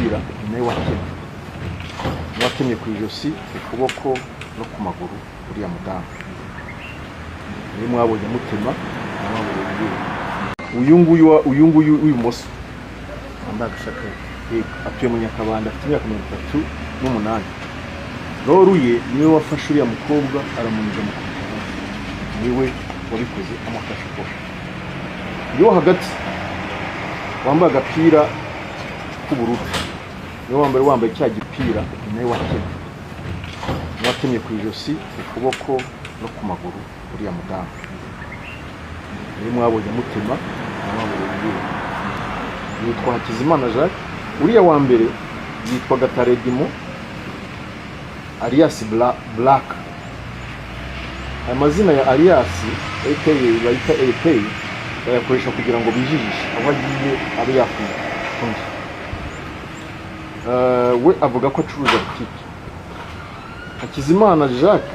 gipira ni nawe watemye ku ijosi, ku kuboko no ku maguru uriya mudamu. Niwe mwabonye mutema, uyu nguyu w'ibumoso wambaye agashaka atuye mu Nyakabanda, afite imyaka 38. Roruye niwe wafashe uriya mukobwa aramunyuza mu kuboko, niwe wabikoze amufasha ko yo hagati wambaye agapira k'ubururu, niwe wambaye cya gipira ni nawe watemye ku ijosi, ku kuboko no ku maguru uriya mudamu. Niwe mwabonye mutema, yitwa Hakizimana Jacques. Uriya wa mbere yitwa Gataredimo alias Black. Amazina ya alias aka bayita AK bayakoresha kugira ngo bijijishe aho agiye abe yafunze. We avuga ko acuruza butike. Hakizimana Jacques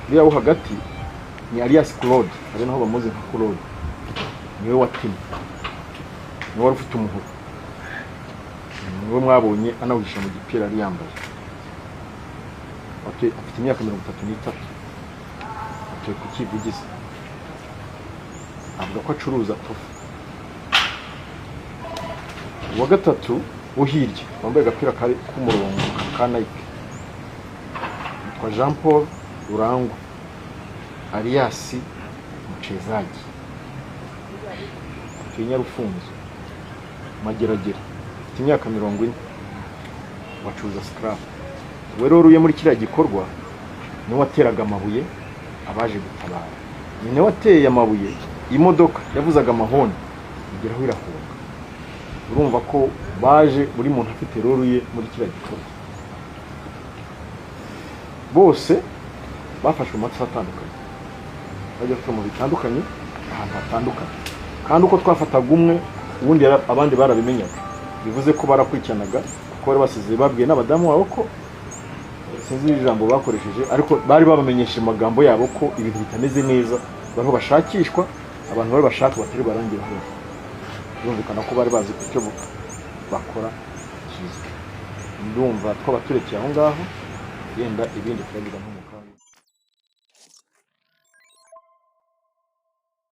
uriya wo hagati ni alias Claude, ari naho bamuzi nka Claude. Niwe watemye, niwe wari ufite umuhoro, niwe mwabonye anawisha mu gipira ari yambaye. Afite imyaka 33. Atuye ku Kivugiza. Avuga ko acuruza tofu. Uwa gatatu wo hirya wambaye agapira k'umurongo ka Nike yitwa Jean Paul Rurangwa alias Mchezaji. Atuye Nyarufunzo Mageragere, afite imyaka 40, wacuruza scrap. We roruye muri kiriya gikorwa ni wateraga amabuye abaje gutabara. Ni wateye amabuye imodoka yavuzaga amahoni igeraho irahunga. Urumva ko baje buri muntu afite roruye muri kiriya gikorwa. Bose bafashwe mu matsa atandukanye, bajya mu bitandukanye ahantu hatandukanye, kandi uko twafataga umwe ubundi abandi barabimenyaga. Bivuze ko barakurikiranaga kuko bari basize babwiye n'abadamu wabo ko sinzi ijambo bakoresheje, ariko bari babamenyesha amagambo yabo ko ibintu bitameze neza, bariho bashakishwa, abantu bari bashaka batari barangira hose. Birumvikana ko bari bazi icyo bakora cyiza. Ndumva twabaturekeye aho ngaho, yenda ibindi turabiga.